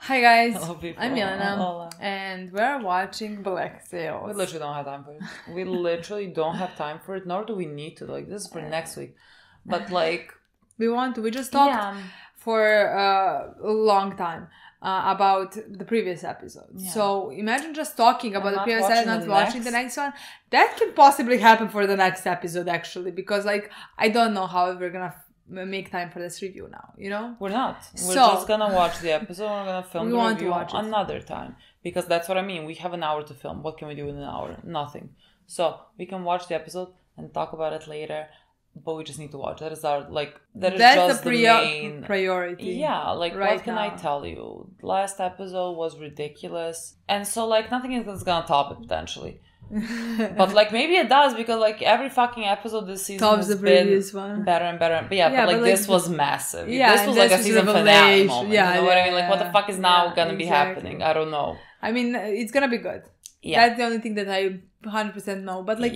Hi guys, Hello, people. I'm Milena, Lola. and we're watching Black Sails. We literally don't have time for it. We literally don't have time for it, nor do we need to. Like, this is for next week. But, like... We just talked for a long time about the previous episode. Yeah. So imagine just talking about the previous episode and not watching the next one. That can possibly happen for the next episode, actually, because, like, I don't know how we're gonna make time for this review now, you know? We're not. We're just gonna watch the episode. We're gonna film the review another time. Because that's what I mean. We have an hour to film. What can we do in an hour? Nothing. So we can watch the episode and talk about it later. But we just need to watch. That is our, like, that's just the main priority. Yeah, like, right, what can I tell you? Last episode was ridiculous. And so, like, nothing is gonna top it, potentially. But, like, maybe it does, because, like, every fucking episode this season has been better and better. But yeah, but, like, this was massive. Yeah, this was like a season finale moment. Yeah, you know what I mean? Like, what the fuck is now gonna be happening? I don't know. I mean, it's gonna be good. Yeah. That's the only thing that I 100% know. But, like,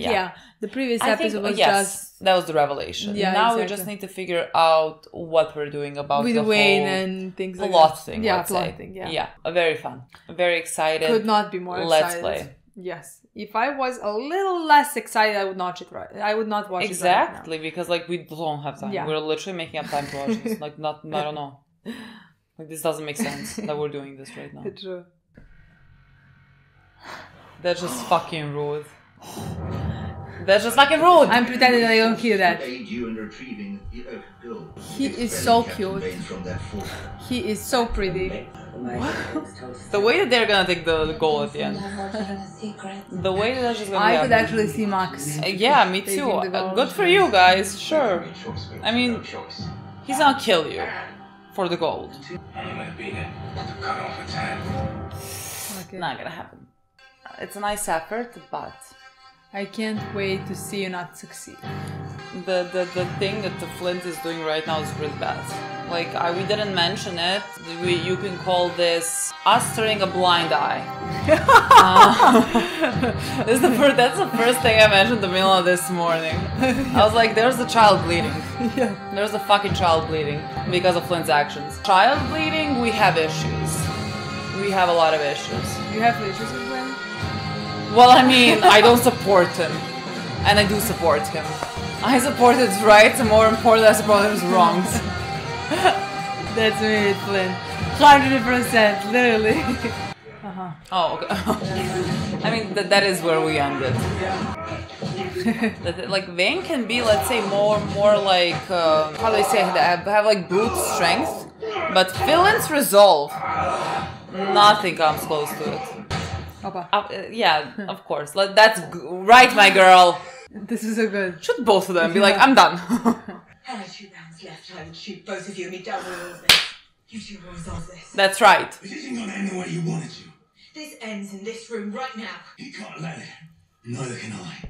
the previous episode was just... that was the revelation. Yeah, now we just need to figure out what we're doing about with the Wayne whole and things like plot that. thing, Yeah, plot thing, Yeah, very fun. Very excited. Could not be more excited. Let's play. Yes. If I was a little less excited, I would not watch it right. I would not watch it right now. Because, like, we don't have time. Yeah. We're literally making up time to watch this. Like, I don't know. Like, this doesn't make sense that we're doing this right now. True. That's just fucking rude. That's just fucking rude. I'm pretending I don't hear that. He is so cute. He is so pretty. What? The way that they're gonna take the goal at the end. The way that that's just gonna I could actually see Max. Yeah, me too. Good for you guys, sure. I mean, he's gonna kill you for the gold. Okay. Not gonna happen. It's a nice effort, but I can't wait to see you not succeed. The thing that the Flint is doing right now is really bad. Like, we didn't mention it. You can call this us turning a blind eye. That's the first thing I mentioned to Mila this morning. I was like, there's a child bleeding. Yeah. There's a fucking child bleeding because of Flint's actions. Child bleeding, we have issues. We have a lot of issues. You have issues with Flint? Well, I mean, I don't support him. And I do support him. I support his rights, and more important, I support his wrongs. That's me, Flint. 100%, literally. Oh, okay. I mean, that is where we ended. Yeah. Like, Vayne can be, let's say, more like, how do they say that? Have, like, brute strength. But Flint's resolve, nothing comes close to it. Yeah, of course. That's right, my girl. This is so good. Shoot both of them. Be like, I'm done. I had 2 rounds left. I would shoot both of you and be done with all of this. You two will resolve this. That's right. It isn't going to end the way you want it to. This ends in this room right now. You can't let it. Neither can I.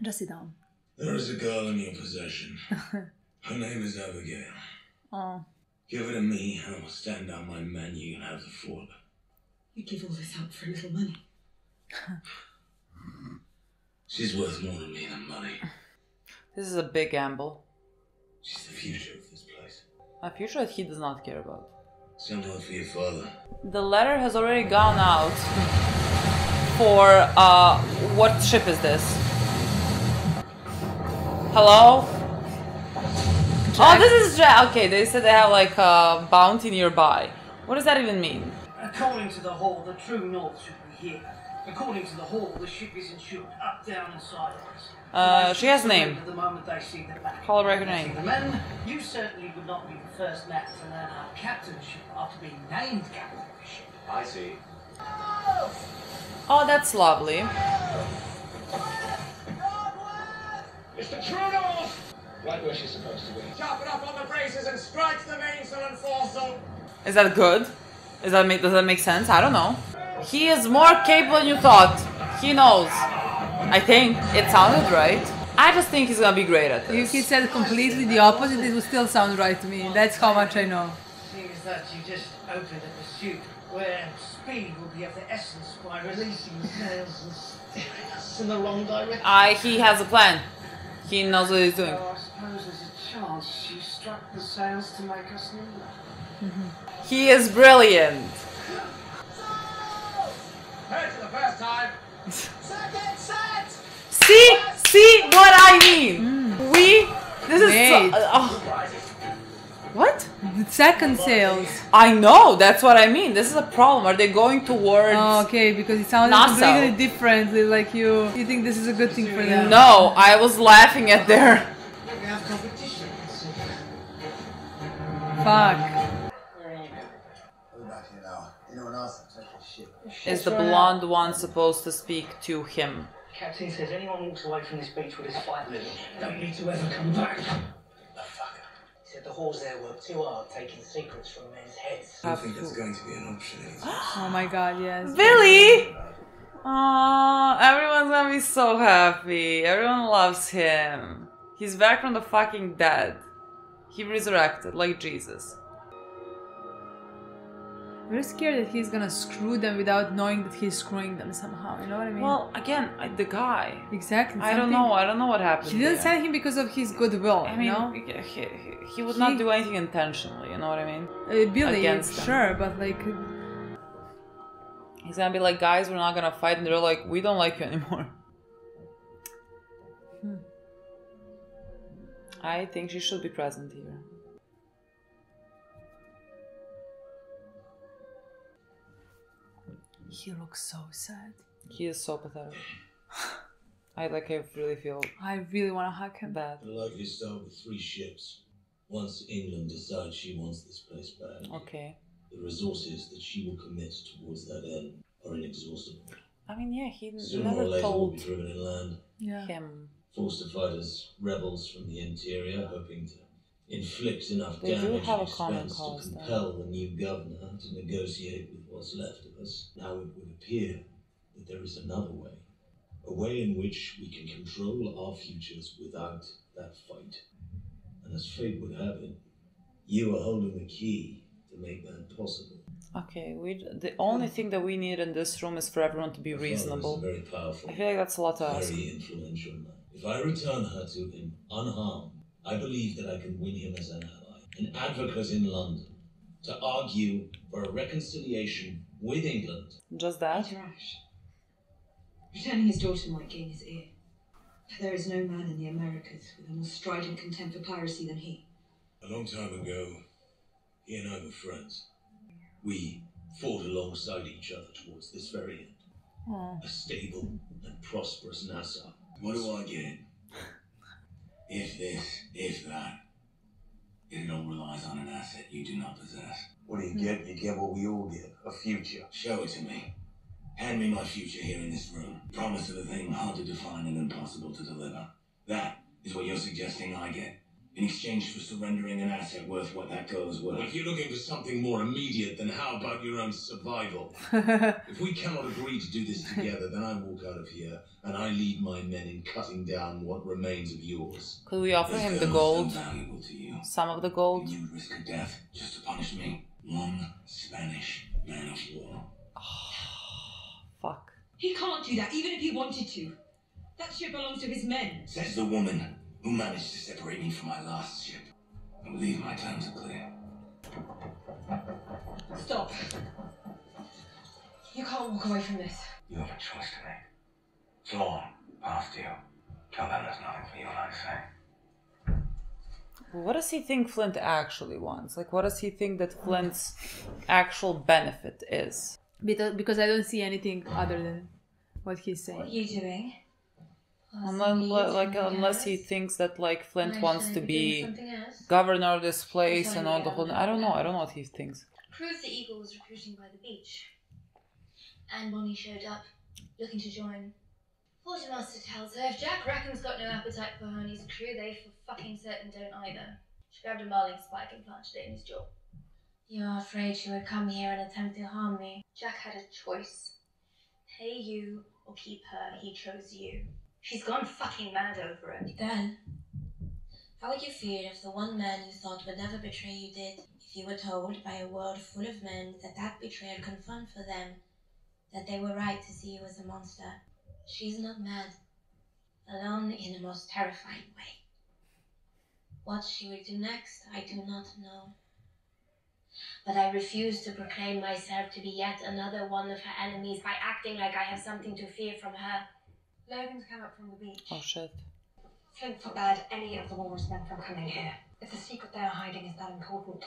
Just sit down. There is a girl in your possession. Her name is Abigail. Oh. Give her to me, and I will stand down my men. You can have the fort. You give all this up for a little money. She's worth more to me than money. This is a big gamble. She's the future of this place. A future that he does not care about. Send her for your father. The letter has already gone out for, what ship is this? Hello? Jack. Oh, this is Jack. Okay, they said they have, like, a bounty nearby. What does that even mean? According to the Hall, the true north should be here. According to the Hall, the ship is insured up, down, and sideways. She has a name. The moment they see the map. Call her name. The men, you certainly would not be the first man to learn our captainship after being named captain of the ship. I see. Oh, that's lovely. It's the true north! Right where she's supposed to be. Sharpen up on the braces and strike the mainsail and foresail. Is that good? Does that make sense? I don't know. He is more capable than you thought. He knows. I think. It sounded right. I just think he's gonna be great at this. If he said completely the opposite, it would still sound right to me. That's how much I know. Seeing as that you just opened a pursuit where speed will be of the essence by releasing the sails and steering us in the wrong direction. He has a plan. He knows what he's doing. So I suppose there's a chance you struck the sails to make us nearer. He is brilliant. Head to the first time. Second set! See what I mean? This is Wait. what? The second sales. I know, that's what I mean. This is a problem. Are they going towards Oh, okay, because it sounded NASA. completely differently. Like you think this is a good thing for them. No, I was laughing at their We have competition. Fuck. is the blonde one supposed to speak to him? Captain says anyone walks away from this beach with his flight living don't need to ever come back. The fucker. He said the whores there work too hard taking secrets from men's heads. I don't think that's going to be an option anymore. Oh my god, yes. Billy! Aww, everyone's gonna be so happy. Everyone loves him. He's back from the fucking dead. He resurrected like Jesus. I'm really scared that he's gonna screw them without knowing that he's screwing them somehow. You know what I mean? Well, again, the guy. exactly. I don't know. I don't know what happened. He didn't there. send him because of his goodwill. I mean, you know? he would not do anything intentionally. You know what I mean? Billy, against them. sure, but like, He's gonna be like, guys, we're not gonna fight, and they're like, we don't like you anymore. I think she should be present here. he looks so sad. He is so pathetic. I really feel I really want to hug him. bad. I'd likely start with 3 ships. Once England decides she wants this place back, Okay. the resources that she will commit towards that end are inexhaustible. I mean, yeah, he Sooner or never later we'll told be driven inland, Yeah. him. forced to fight as rebels from the interior, hoping to inflict enough They do damage have and a common expense cause, to though. compel the new governor to negotiate with what's left of us. Now it would appear that there is another way. A way in which we can control our futures without that fight. And as fate would have it, you are holding the key to make that possible. Okay, the only thing that we need in this room is for everyone to be My father is reasonable. a very powerful, I feel like that's a lot to ask. very influential man. If I return her to him unharmed, I believe that I can win him as an ally, an advocate in London, to argue for a reconciliation with England. Just that? Peter Ash. Returning his daughter might gain his ear. For there is no man in the Americas with a more strident contempt for piracy than he. A long time ago, he and I were friends. We fought alongside each other towards this very end. Oh. A stable and prosperous Nassau. What do I get? If this, if that. It all relies on an asset you do not possess. What do you get? You get what we all get. A future. Show it to me. Hand me my future here in this room. Promise of a thing hard to define and impossible to deliver. That is what you're suggesting I get. In exchange for surrendering an asset worth what that goes worth. If you're looking for something more immediate, then how about your own survival? If we cannot agree to do this together, then I walk out of here and I lead my men in cutting down what remains of yours. Could we offer him the If gold? so valuable to you, Some of the gold? you would risk a death just to punish me. One Spanish man of war. Fuck. He can't do that, even if he wanted to. That ship belongs to his men. Says the woman who managed to separate me from my last ship. I believe my terms are clear. Stop. You can't walk away from this. You have a choice to make. Thrawn, past you. Tell them there's nothing for you, like I say. What does he think Flint actually wants? Like, what does he think that Flint's actual benefit is? Because I don't see anything other than what he's What are saying. you doing? Unless he thinks that like Flint wants to be governor of this place and all the whole. I don't know what he thinks. Crew of the Eagle was recruiting by the beach, and Bonnie showed up, looking to join. Quartermaster tells her if Jack Rackham's got no appetite for her and his crew, they for fucking certain don't either. She grabbed a marling spike and planted it in his jaw. You're afraid she would come here and attempt to harm me? Jack had a choice. Pay you or keep her. He chose you. She's gone fucking mad over it. Then, how would you feel if the one man you thought would never betray you did? If you were told by a world full of men that betrayal confirmed for them that they were right to see you as a monster? She's not mad, alone in the most terrifying way. What she will do next, I do not know. But I refuse to proclaim myself to be yet another one of her enemies by acting like I have something to fear from her. Logan's come up from the beach. Oh shit. Flint forbade any of the Walrus men from coming here. If the secret they are hiding is that important,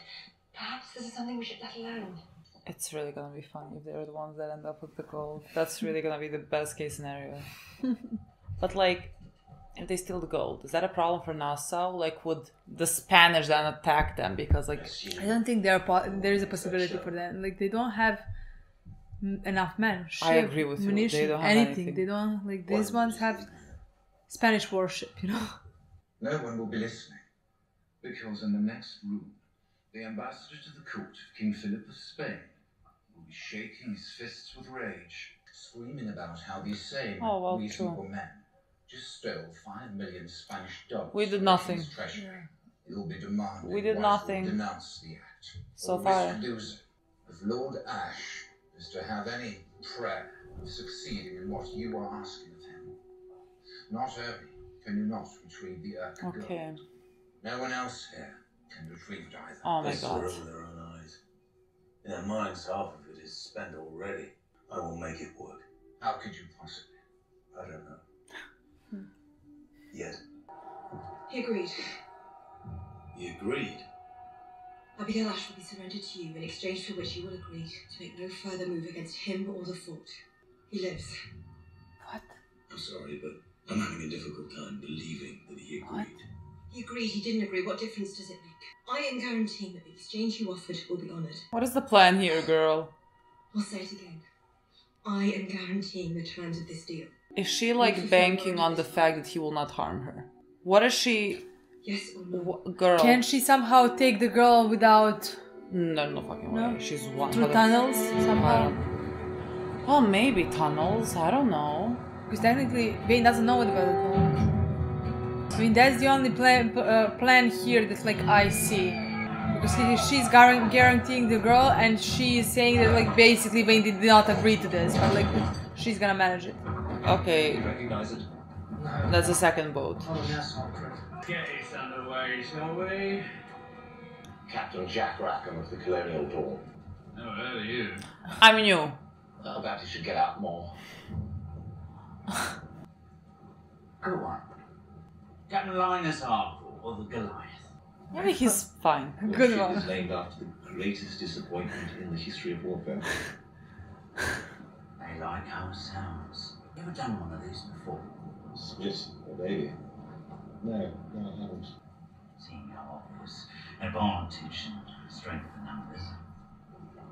perhaps this is something we should let alone. It's really gonna be funny if they're the ones that end up with the gold. That's really gonna be the best case scenario. But like, if they steal the gold, is that a problem for Nassau? Like, would the Spanish then attack them? Because like, I don't think there is a possibility for them. Like, they don't have enough men. I agree with you. Munition, They don't have anything. They don't, like, these ones have Spanish warship, you know. No one will be listening, because in the next room, the ambassador to the court of King Philip of Spain will be shaking his fists with rage, screaming about how these same reasonable men just stole 5 million Spanish dollars. We did nothing. It will be demanded. We did nothing. Denounce the act. So far. If Lord Ashe is to have any prayer of succeeding in what you are asking of him, not only can you not retrieve the Urk gold, no one else here can retrieve it either. Oh my They god. saw it with their own eyes. In their minds, half of it is spent already. I will make it work. How could you possibly? I don't know. Yet. He agreed. He agreed. Abigail Ashe will be surrendered to you, in exchange for which you will agree to make no further move against him or the fort. He lives. What? I'm sorry, but I'm having a difficult time believing that he agreed. What? He agreed, he didn't agree. What difference does it make? I am guaranteeing that the exchange you offered will be honoured. What is the plan here, girl? I'll say it again. I am guaranteeing the terms of this deal. Is she like banking on the fact that he will not harm her? What is she? Yes or no? Girl. Can she somehow take the girl without... No fucking way. No? She's one. Through tunnels somehow? Well, maybe tunnels. I don't know. Because technically, Bane doesn't know about the tunnels. I mean, that's the only plan here that, like, I see. Because she's guaranteeing the girl, and she is saying that, like, basically Bane did not agree to this, but, like, she's gonna manage it. Okay. You recognize it? No. That's the second boat. Oh, that's not correct. Get it underway, shall we? Captain Jack Rackham of the Colonial Dawn. Never heard of you. I'm new. How about you should get out more? Go on. Captain Linus Harcourt or the Goliath? Maybe he's fine. Good Ship one. is named after the greatest disappointment in the history of warfare. They like how it sounds. You ever done one of these before? Yes, maybe. No, I haven't. Seeing how offers advantage and strength in numbers.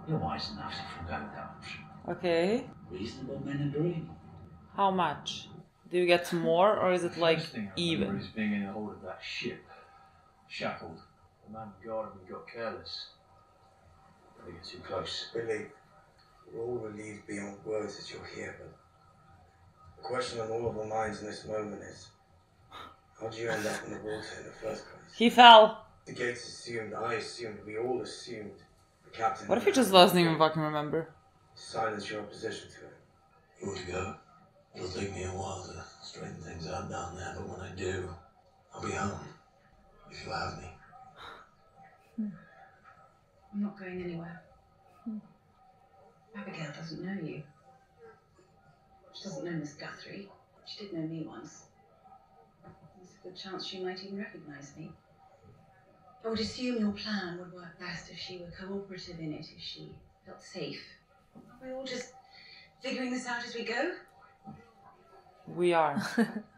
You're wise enough to forego that option. Okay. Reasonable men agree. How much? Do you get more, or is it like First thing I even? remember is being in the hold of that ship. Shackled. The man guarding me got careless. Don't get too close. Billy, we're all relieved beyond words that you're here, but the question on all of our minds in this moment is, how did you end up in the water in the first place? He fell. The Gates assumed, I assumed, we all assumed the captain... What if he just doesn't even fucking remember? silence your opposition to it. You want to go? It'll take me a while to straighten things out down there, but when I do, I'll be home. If you'll have me. I'm not going anywhere. Abigail doesn't know you. She doesn't know Miss Guthrie. She did know me once. There's a good chance she might even recognize me. I would assume your plan would work best if she were cooperative in it, if she felt safe. Are we all just figuring this out as we go? We are.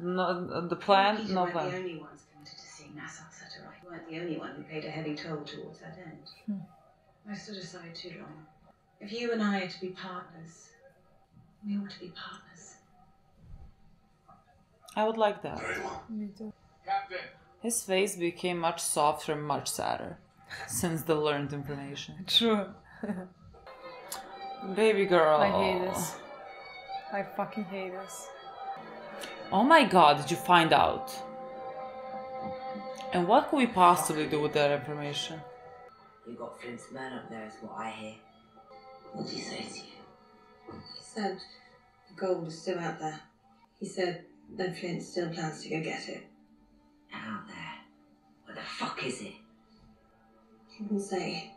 No, the plan? Peter No weren't the plan. only ones committed to seeing Nassau set right. You weren't the only one who paid a heavy toll towards that end. I stood aside too long. If you and I are to be partners, we ought to be partners. I would like that. Very well. Me too. Captain! His face became much softer and much sadder since the learned information. True. Baby girl. I hate this. I fucking hate this. Oh my god, did you find out? And what could we possibly do with that information? You got Flint's man up there is what I hear. What did he say to you? He said the gold is still out there. He said that Flint still plans to go get it. Out there? Where the fuck is it? He didn't say.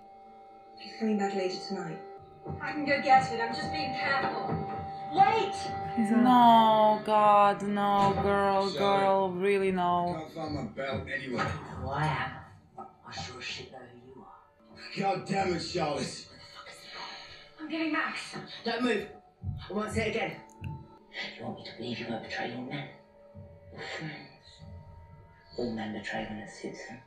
He's coming back later tonight. I can go get it. I'm just being careful. Wait! No, God, no, girl, really no. I can't find my belt anywhere. Who I am. I sure as shit know who you are. God damn it, Charlotte. I'm getting Max. Don't move. I won't say it again. You want me to believe you won't betray your men? Your friends? All men betray when it suits them.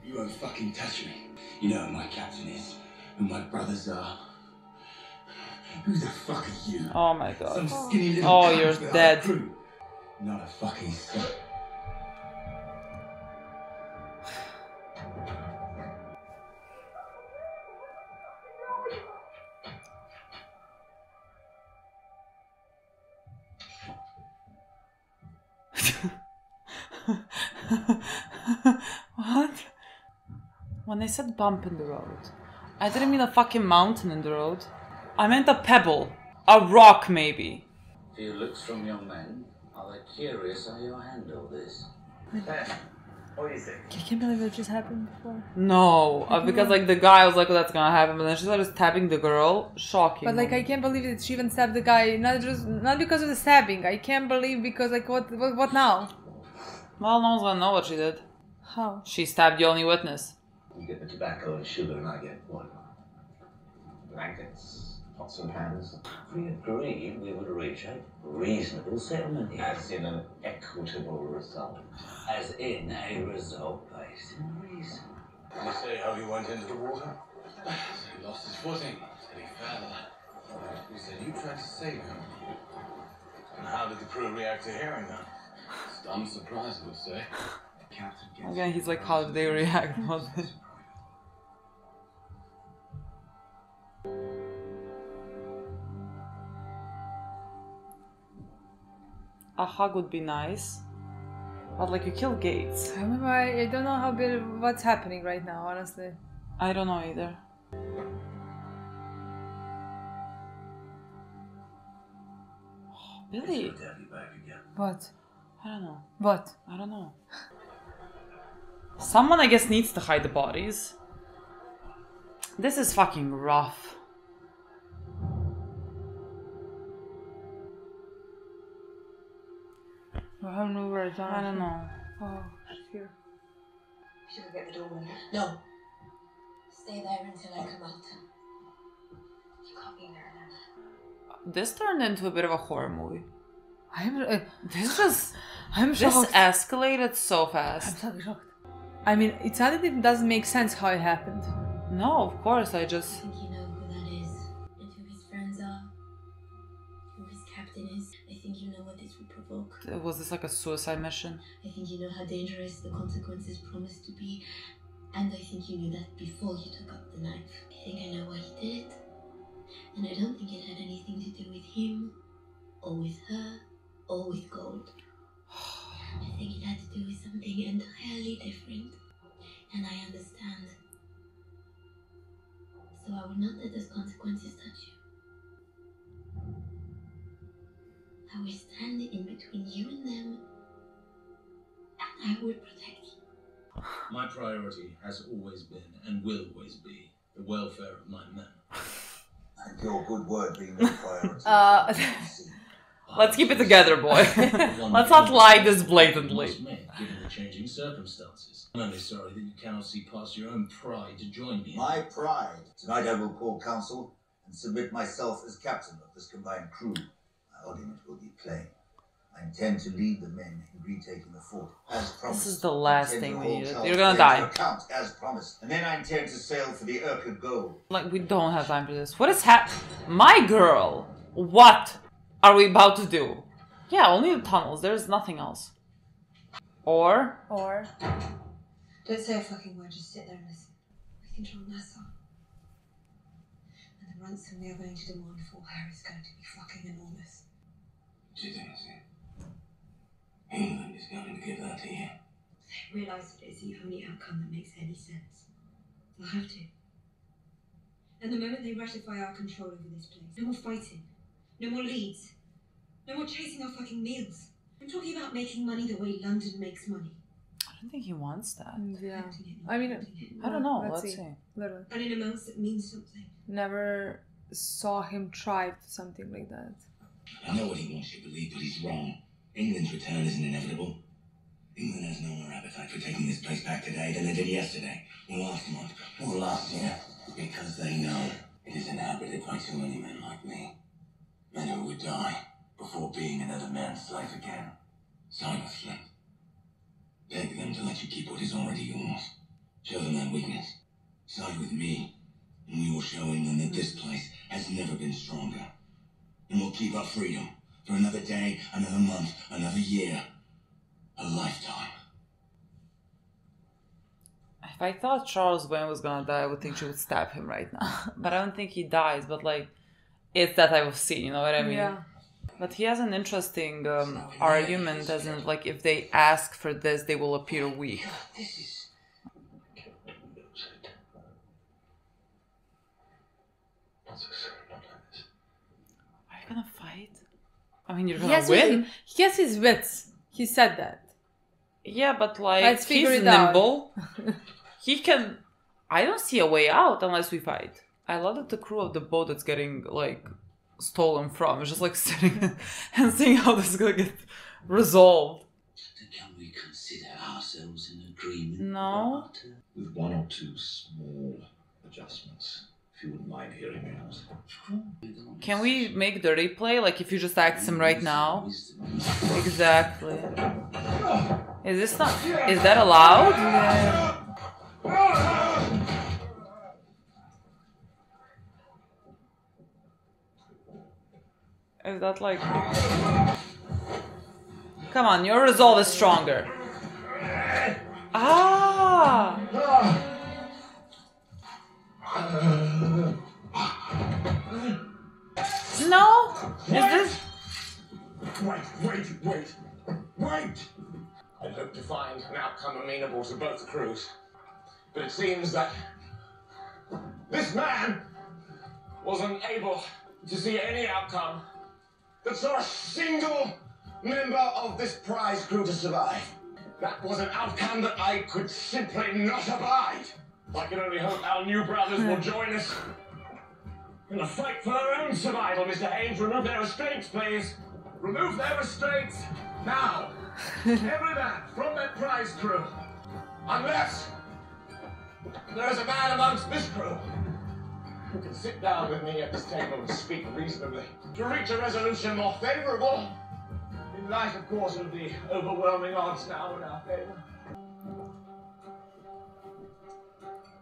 You won't fucking touch me. You know who my captain is, who my brothers are. Who the fuck are you? Oh my God. Some skinny little Oh, cunt you're without a dead. crew. Not a fucking son. What? When they said bump in the road, I didn't mean a fucking mountain in the road. I meant a pebble. A rock, maybe. Few looks from young men. Are they curious how you'll handle this? What do you think? I can't believe it just happened before. No, because like the guy was like, oh, that's gonna happen, but then she started stabbing the girl. Shocking. But like, I can't believe that she even stabbed the guy. Not because of the stabbing. I can't believe because like what now? Well, no one's gonna know what she did. How? She stabbed the only witness. You get the tobacco and sugar, and I get what? Blankets, pots and pans. We agreed we would reach a reasonable settlement here. As in an equitable result. As in a result based in reason. Can you say how he went into the water? He lost his footing. Said he fell. You said you tried to save him. And how did the crew react to hearing that? Stunned surprise, I would say. Captain gets Again, he's like, how did they react? A hug would be nice. But like, you kill Gates. I don't know what's happening right now, honestly. I don't know either. Oh, Billy. What? I don't know. What? I don't know. Someone, I guess, needs to hide the bodies. This is fucking rough. I have no words. I don't know. Oh, she's here. Should we get the doorman? No. Stay there until I come out. You can't be there now. This turned into a bit of a horror movie. I'm This shocked. escalated so fast. I'm so shocked. I mean, it's not that it doesn't make sense how it happened. No, of course, I I just... think you know who that is, and who his friends are, who his captain is. I think you know what this will provoke. Was this like a suicide mission? I think you know how dangerous the consequences promised to be, and I think you knew that before you took up the knife. I think I know why he did it, and I don't think it had anything to do with him, or with her, or with gold. I think it had to do with something entirely different, and I understand. So I will not let those consequences touch you. I will stand in between you and them, and I will protect you. My priority has always been and will always be the welfare of my men. And your good word being no priority. Let's keep it together, boy. Let's not lie this blatantly. Given the changing circumstances. I'm only sorry that you cannot see past your own pride to join me. My pride. Tonight I will call council and submit myself as captain of this combined crew. My argument will be plain. I intend to lead the men in retaking the fort, as promised. This is the last thing we needed. You're gonna die. Account, as promised. And then I intend to sail for the Urca gold. Like, we don't have time for this. What is My girl! What are we about to do? Yeah, only the tunnels. There's nothing else. Or? Don't say a fucking word, just sit there and listen. We control Nassau. And the ransom we are going to demand for her is going to be fucking enormous. Do you think so? England is going to give that to you. They realise that it's the only outcome that makes any sense. They'll have to. And the moment they ratify our control over this place, no more fighting, no more leads, no more chasing our fucking meals. I'm talking about making money the way London makes money. I don't don't think he wants that. Yeah. I mean, I don't know. Let's see. Literally. And in a mouth that means something. Never saw him try something like that. I know what he wants you to believe, but he's wrong. England's return isn't inevitable. England has no more appetite for taking this place back today than they did yesterday, or last month, or last year, because they know it is inhabited by too many men like me. Men who would die before being another man's slave again. Side with Flint. Beg them to let you keep what is already yours. Show them that weakness. Side with me, and we will show England that this place has never been stronger. And we'll keep our freedom for another day, another month, another year. A lifetime. If I thought Charles Wayne was gonna die, I would think she would stab him right now. But I don't think he dies, but like, it's that type of scene, you know what I mean? Yeah. But he has an interesting argument, as in, like, if they ask for this, they will appear weak. This is... Are you gonna fight? I mean, you're gonna win. He has his wits. He said that. Yeah, but like, Let's figure he's it out. nimble. He can... I don't see a way out unless we fight. I love that the crew of the boat that's getting, like, stolen from is just, like, sitting and seeing how this is gonna get resolved. Can we consider ourselves in agreement? No. With one or two small adjustments, if you wouldn't mind hearing me out. Can we make the replay? Like, if you just ask him right now? Exactly. Is this not... Is that allowed? Yeah. Is that like... Come on, your resolve is stronger. Ah! No? Is this... Wait! I'd hoped to find an outcome amenable to both crews. But it seems that this man wasn't able to see any outcome that saw a single member of this prize crew to survive. That was an outcome that I could simply not abide. I can only hope our new brothers will join us in the fight for their own survival. Mr. Haynes, remove their restraints, please. Remove their restraints now. Every man from that prize crew. Unless there is a man amongst this crew who can sit down with me at this table and speak reasonably to reach a resolution more favorable in light, of course, of the overwhelming odds now in our favor.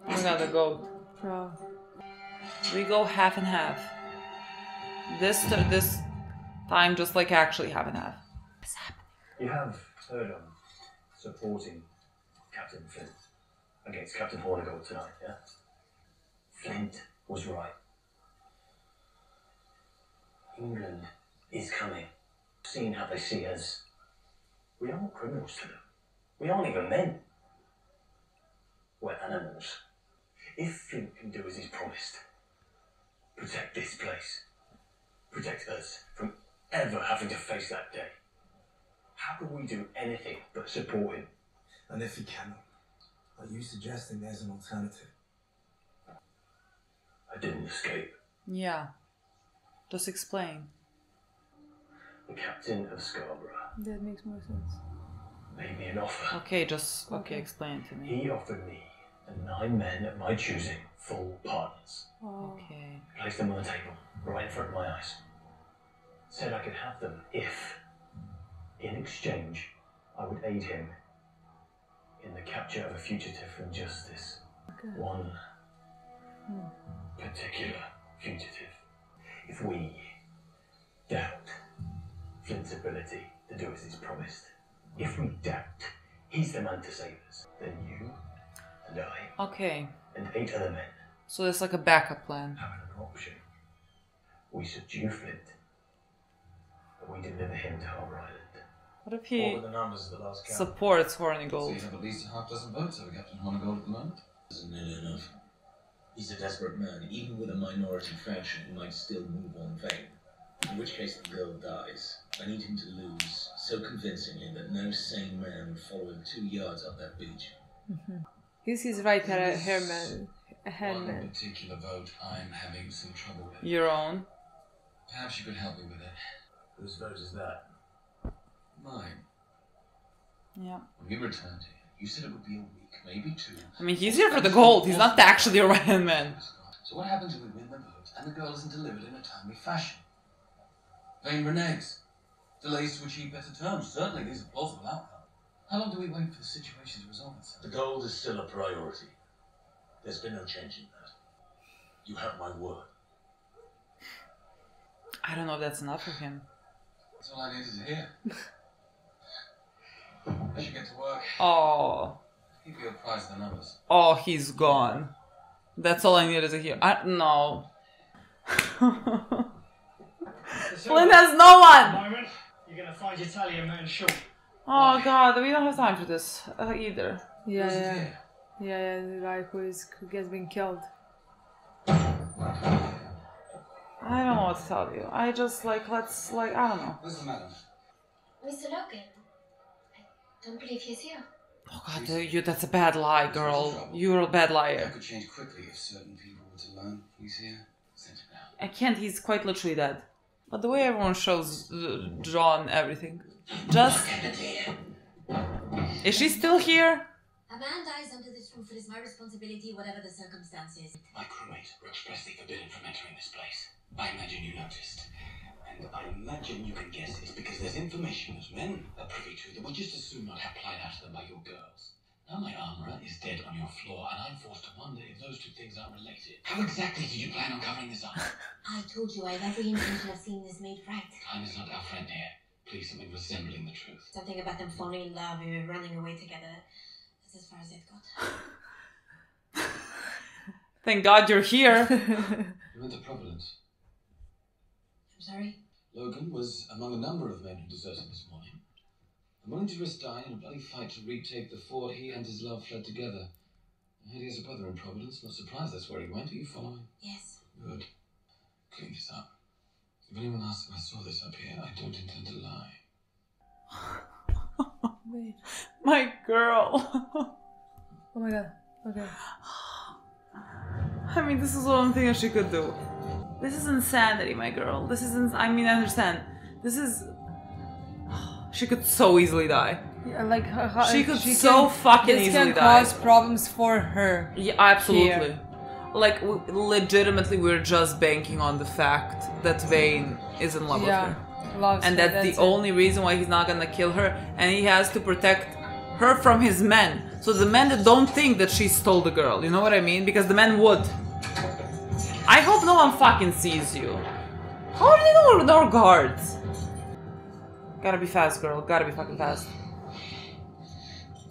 We gotta go. Bro. We go half and half. This time, just like actually half and half. What's happening? You have heard supporting Captain Flint against Captain Hornigold tonight, yeah? Flint was right. England is coming. Seeing how they see us, we aren't criminals to them. We aren't even men. We're animals. If Flint can do as he's promised, protect this place, protect us from ever having to face that day, how can we do anything but support him? And if he cannot, are you suggesting there's an alternative? I didn't escape. Yeah. Just explain. The captain of Scarborough That makes more sense. made me an offer. Okay, explain it to me. He offered me and 9 men of my choosing, full partners. Oh. Okay. Placed them on the table, right in front of my eyes. Said I could have them if, in exchange, I would aid him in the capture of a fugitive from justice. Okay. One particular fugitive. If we doubt Flint's ability to do as he's promised, if we doubt he's the man to save us, then you and I Okay. and 8 other men So there's like a backup plan. have an option. We subdue Flint, and we deliver him to Harbor Island. What if he What were the numbers of the last count? supports So Hornigold? you have at least a half dozen votes over Captain Hornigold at the moment? Isn't it enough? He's a desperate man. Even with a minority faction, he might still move on fame. in which case the girl dies. I need him to lose so convincingly that no sane man would follow him 2 yards up that beach. He's his right hand man. One particular vote I'm having some trouble with. Your own? Perhaps you could help me with it. Whose vote is that? Mine. Yeah. When we returned here, you said it would be a week, maybe 2. I mean, he's here for the gold. He's not actually a right-hand man. So what happens if we win the vote and the girl isn't delivered in a timely fashion? Vain reneges. Delays to achieve better terms. Certainly these are plausible outcomes. How long do we wait for the situation to resolve itself? The gold is still a priority. There's been no change in that. You have my word. I don't know if that's enough for him. That's all I needed to hear. I should get to work. Oh. Keep you apprised of the numbers. Oh, he's gone. That's all I needed to hear. No. Flynn has no one! You're gonna find your tally a man short. Oh god, we don't have time for this either. Yeah, the guy who gets been killed. I don't know what to tell you. I just I don't know. Where's the madam? Mr. Logan, I don't believe he's here. Oh god, that's a bad lie, girl. You're a bad liar. That could change quickly if certain people were to learn he's here. Send him out. I can't, he's quite literally dead. But the way everyone shows John everything. Just... Is she still here? A man dies under this roof. It is my responsibility, whatever the circumstances. My crewmates were expressly forbidden from entering this place. I imagine you noticed. And I imagine you can guess it's because there's information those men are privy to that would just as soon not have plied out to them by your girls. Now my armourer is dead on your floor, and I'm forced to wonder if those two things are related. How exactly did you plan on covering this up? I told you I have every intention of seeing this made right. Time is not our friend here. Please, something resembling the truth. Something about them falling in love and running away together. That's as far as it got. Thank God you're here. You went to Providence. I'm sorry? Logan was among a number of men who deserted this morning. I'm willing to risk dying in a bloody fight to retake the fort. He and his love fled together. I heard he has a brother in Providence. Not surprised that's where he went. Are you following? Yes. Good. Clean this up. If anyone asks if I saw this up here, I don't intend to lie. Wait. My girl. Oh my god. Okay. I mean, this is one thing that she could do. This is insanity, my girl. This is I understand. This is... She could so easily die. Yeah, she could so fucking easily die. This can cause problems for her. Yeah, absolutely. Here. Legitimately, we're just banking on the fact that Vane is in love with her. And that's the only reason why he's not gonna kill her. And he has to protect her from his men. So the men that don't think that she stole the girl. You know what I mean? Because the men would. I hope no one fucking sees you. How do they know we're no guards? Gotta be fast, girl. Gotta be fucking fast.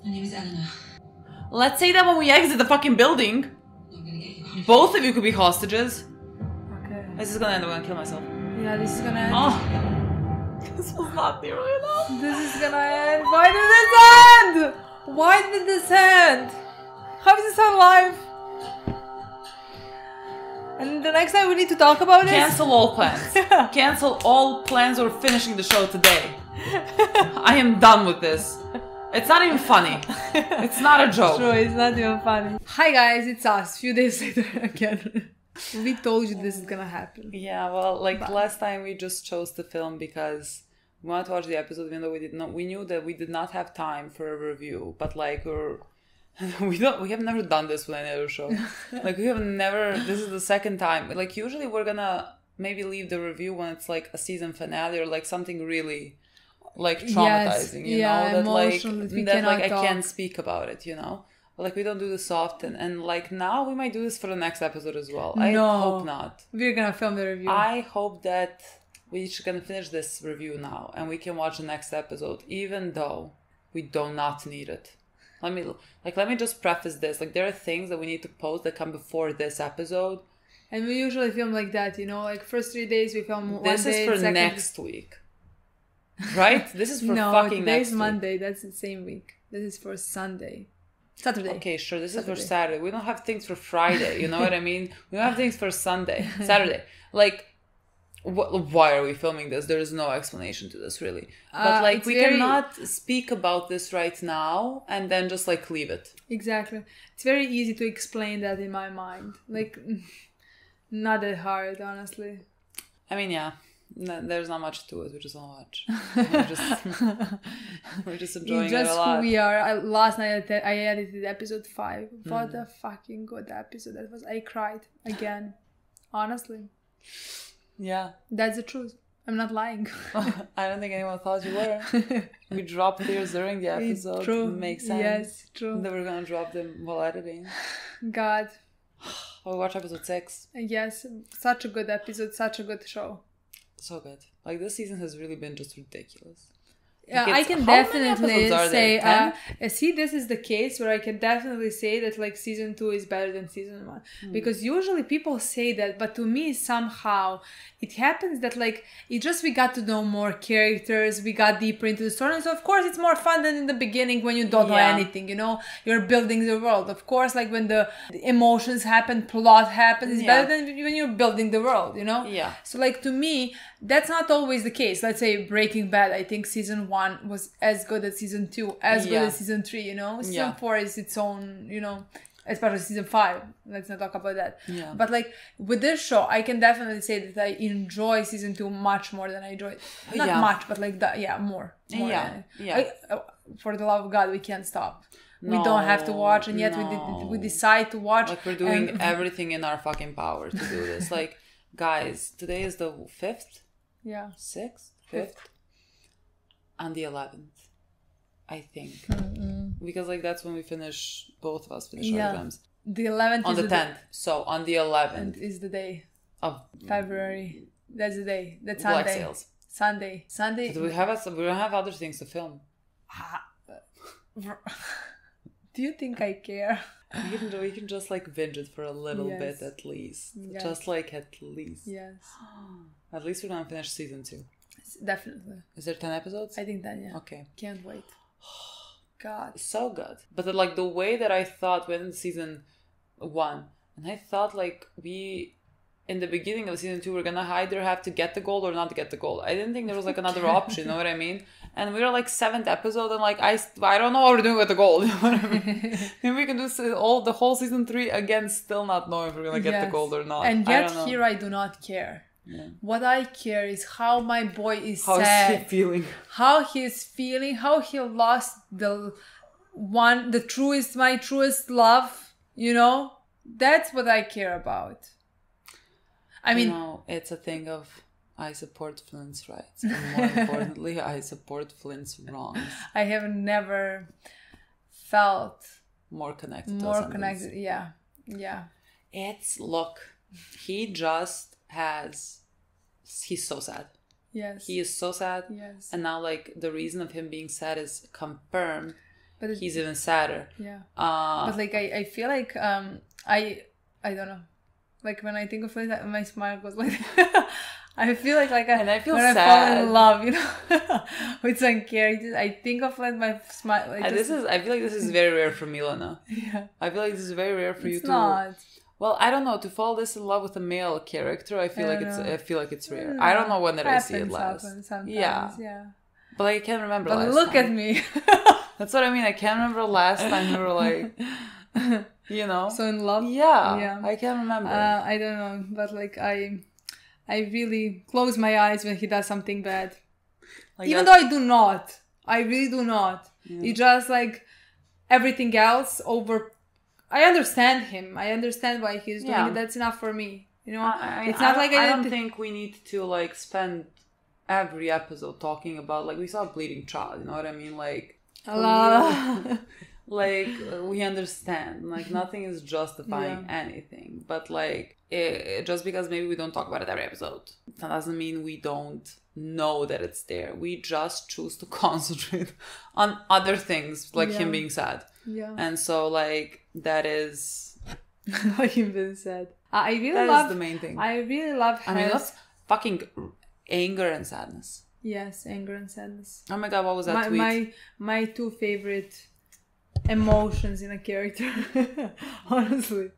My name is Eleanor. Let's say that when we exit the fucking building, both of you could be hostages. Okay. This is gonna end. I'm gonna kill myself. Yeah, this is gonna end. Oh. This was not nearly enough. This is gonna end. Why did this end? Why did this end? How is this alive? And the next time we need to talk about it. Cancel all plans. Cancel all plans. We're finishing the show today. I am done with this. It's not even funny. It's not a joke. True, it's not even funny. Hi guys, it's us. Few days later again. We told you this is gonna happen. Yeah, well, last time we just chose to film because we wanted to watch the episode, even though we knew that we did not have time for a review. But we have never done this with any other show. We have never. This is the second time. Usually we're gonna maybe leave the review when it's a season finale or something really traumatizing. Yes, I can't speak about it. We don't do this often, and now we might do this for the next episode as well. I hope not. We're gonna film the review. I hope that we're gonna finish this review now and we can watch the next episode, even though we do not need it. Let me just preface this. There are things that we need to post that come before this episode. And we usually film like that, first 3 days we film one day. This is for next week. Right? This is for fucking next week. Today's Monday. That's the same week. This is for Saturday. Okay, sure. This is for Saturday. We don't have things for Friday. You know what I mean? We don't have things for Saturday. why are we filming this? There is no explanation to this, really. But like, we cannot speak about this right now and then just like leave it. Exactly. It's very easy to explain that in my mind. Like, not that hard, honestly. I mean, yeah. There's not much to it. We just want to watch. We're just enjoying it a lot. We are. Last night I edited episode 5. What a fucking good episode that was. I cried again. Honestly. Yeah. That's the truth. I'm not lying. I don't think anyone thought you were. We dropped tears during the episode. True. It makes sense. Yes, true. Then we're going to drop them while editing. God. We'll watch episode 6. Yes. Such a good episode. Such a good show. So good. Like, this season has really been just ridiculous. Yeah, I can definitely say, see, this is the case where I can definitely say that like season 2 is better than season 1. Because usually people say that, but to me somehow it happens that like we got to know more characters, we got deeper into the story, and so of course it's more fun than in the beginning when you don't know anything, you know, you're building the world. Of course, like when the emotions happen, plot happens, it's better than when you're building the world, you know. So like to me that's not always the case. Let's say Breaking Bad, I think season 1 was as good as season 2, as good as season 3, you know. Season 4 is its own, you know, especially season 5. Let's not talk about that. But like with this show, I can definitely say that I enjoy season 2 much more than I enjoyed. Not much, but like that, more. For the love of God, we can't stop. We don't have to watch, and yet we decide to watch. Like we're doing everything in our fucking power to do this. Like, guys, today is the 5th. 6th? 5th? And the 11th, I think. Because like that's when we both of us finish our exams. The 11th on the 10th. So on the 11th is the day of February. That's the day. That's Black Sunday. Sails. Sunday. But we don't have other things to film. Do you think I care? We can just like binge it for a little bit at least. Just like at least. Yes. At least we're gonna finish season 2. Definitely. Is there 10 episodes? I think 10, yeah. Okay. Can't wait. God. So good. But like the way that I thought when season 1, and I thought like we, in the beginning of season 2, we're gonna either have to get the gold or not get the gold. I didn't think there was like another option, you know what I mean? And we were like 7th episode and like I don't know what we're doing with the gold. You know what I mean? Maybe we can do the whole season 3 again, still not knowing if we're gonna get the gold or not. And yet here I do not care. What I care is how my boy is sad. How is he feeling? How he's feeling, how he lost my truest love, you know? That's what I care about. I mean... No, it's a thing of I support Flint's rights. And more importantly, I support Flint's wrongs. I have never felt... More connected. Yeah. Look, he just he's so sad. Yes. He is so sad. Yes. And now like the reason of him being sad is confirmed. But he's even sadder. Yeah. But like I feel like I don't know. Like when I think of Flint, my smile goes like I feel like and I feel when sad. I fall in love, you know, with some characters. I think of like my smile. I feel like this is very rare for Milena. Yeah. I feel like this is very rare for you to. Not. Well, I don't know. To fall this in love with a male character, I feel like it's rare. I don't know when did I see it last. Sometimes, yeah. But like, I can't remember. But last look time. at me. That's what I mean. I can't remember the last time we were like, you know, so in love. Yeah. I can't remember. I don't know, but like I really close my eyes when he does something bad. Like even though I do not. I really do not. Yeah. It's just like everything else over. I understand him. I understand why he's doing it. That's enough for me. You know, it's not like I don't think we need to like spend every episode talking about like we saw a bleeding child. You know what I mean? Like, like we understand. Like nothing is justifying anything. But like just because maybe we don't talk about it every episode, that doesn't mean we don't know that it's there. We just choose to concentrate on other things like him being sad. Yeah. And so like that is not him being sad. I really that love is the main thing. I really love I mean that's fucking anger and sadness. Yes, anger and sadness. Oh my god, what was that tweet? My two favorite emotions in a character. Honestly.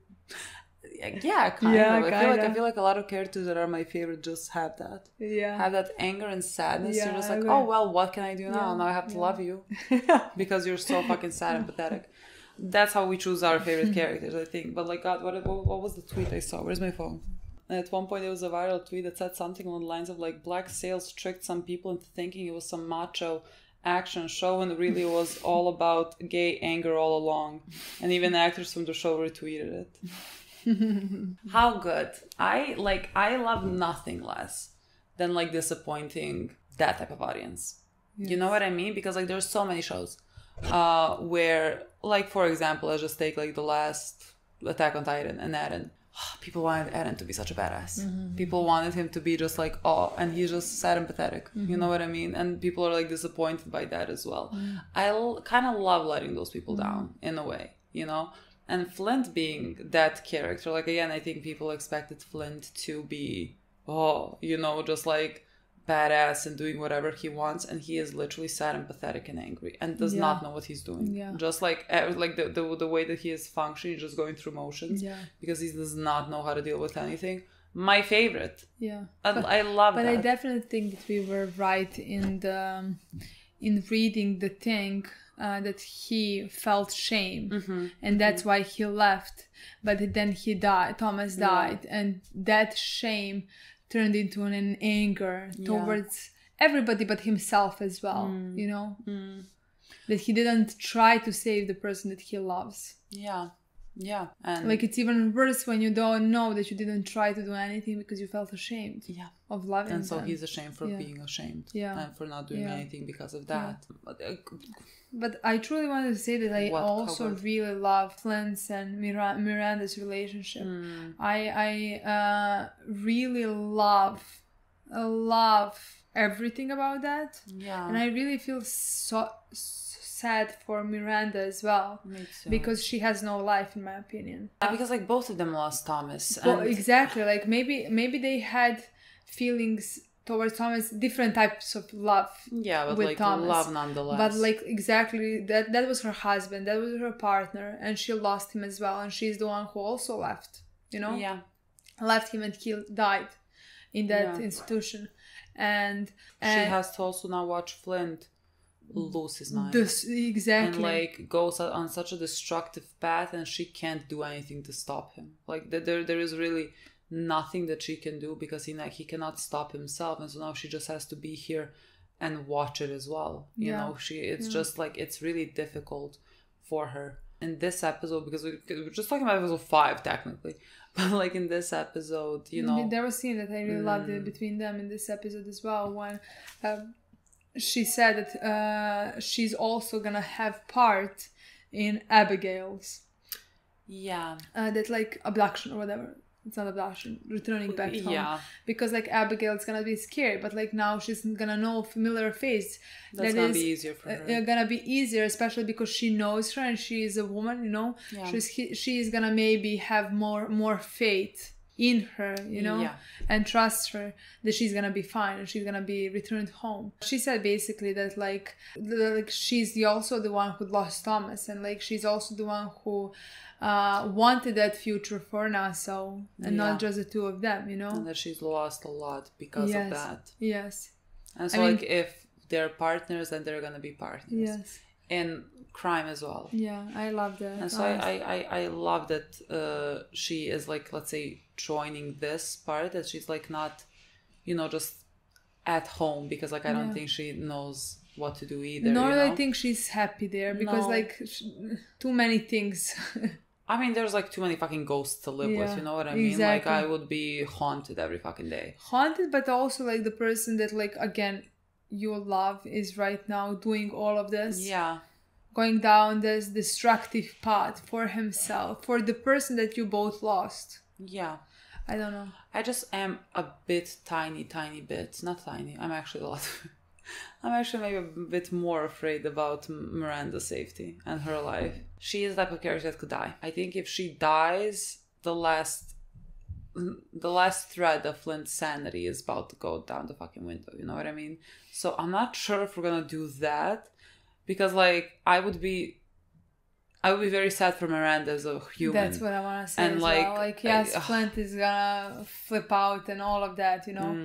Yeah, kind of. I feel like a lot of characters that are my favorite just have that. Yeah. Have that anger and sadness. Yeah, You're just like, oh, well, what can I do now? Now I have to love you. Because you're so fucking sad and pathetic. That's how we choose our favorite characters, I think. But like, God, what was the tweet I saw? Where's my phone? And at one point, there was a viral tweet that said something along the lines of like, black sails tricked some people into thinking it was some macho action show, and really it was all about gay anger all along. And even actors from the show retweeted it. How good. I love nothing less than like disappointing that type of audience. Yes. You know what I mean? Because like there's so many shows where, like, for example, let's just take like the last Attack on Titan and Eren. People wanted Eren to be such a badass. Mm-hmm. People wanted him to be just like, oh, and he's just sad and pathetic. Mm-hmm. You know what I mean? And people are like disappointed by that as well. Mm-hmm. I kind of love letting those people down in a way, you know? And Flint being that character, like, again, I think people expected Flint to be, just like badass and doing whatever he wants. And he is literally sad and pathetic and angry and does not know what he's doing. Yeah. Just like the way that he is functioning, just going through motions because he does not know how to deal with anything. My favorite. Yeah. I love that. But I definitely think that we were right in reading the thing. That he felt shame and that's why he left, but then he died. Thomas died, and that shame turned into an anger towards everybody but himself as well. You know, that he didn't try to save the person that he loves. Yeah, and like it's even worse when you don't know that you didn't try to do anything because you felt ashamed of loving and so them. He's ashamed for being ashamed and for not doing anything because of that. But I truly wanted to say that I also really love Flint's and Miranda's relationship. I really love everything about that. Yeah. And I really feel so sad for Miranda as well. Because she has no life, in my opinion. Because like both of them lost Thomas. Exactly. Like maybe they had feelings towards Thomas, different types of love. Yeah, but with like Thomas. Love nonetheless. But like exactly that was her husband, that was her partner, and she lost him as well. And she's the one who also left. You know. Yeah. Left him and he died in that institution, and she has to also now watch Flint lose his mind. Exactly. And like goes on such a destructive path, and she can't do anything to stop him. Like there is really nothing that she can do because he cannot stop himself, and so now she just has to be here and watch it as well. You know, it's just like it's really difficult for her in this episode, because we're just talking about episode 5 technically, but like in this episode, you know, there was a scene that I really loved between them in this episode as well, when she said that she's also gonna have part in Abigail's that like abduction or whatever. It's not abduction, returning back home. Yeah. Because like Abigail's gonna be scared, but like now she's gonna know a familiar face. That's gonna be easier for her. Gonna be easier, especially because she knows her and she is a woman, you know. Yeah. She's gonna maybe have more faith in her, you know, and trust her that she's gonna be fine and she's gonna be returned home. She said basically that like she's also the one who lost Thomas, and like she's also the one who wanted that future for Nassau and not just the two of them, you know. And that she's lost a lot because of that. Yes. And so like if they're partners, then they're gonna be partners. Yes. In crime as well. Yeah, I love that. And so I love that she is like, let's say, joining this part, that she's like not, you know, just at home, because like I don't think she knows what to do either. Nor do I think she's happy there, because like too many things. I mean, there's like too many fucking ghosts to live with, you know what I mean? Like I would be haunted every fucking day. Haunted, but also like the person that like, again, you love is right now doing all of this. Yeah. Going down this destructive path for himself, for the person that you both lost. Yeah. I don't know. I just am a bit tiny bit. Not tiny. I'm actually a lot. I'm actually maybe a bit more afraid about Miranda's safety and her life. She is the type of character that could die. I think if she dies, the last thread of Flint's sanity is about to go down the fucking window. You know what I mean? So I'm not sure if we're gonna do that, because like I would be I would be very sad for Miranda as a human. That's what I want to say. And like yes, Flint is gonna flip out and all of that, you know.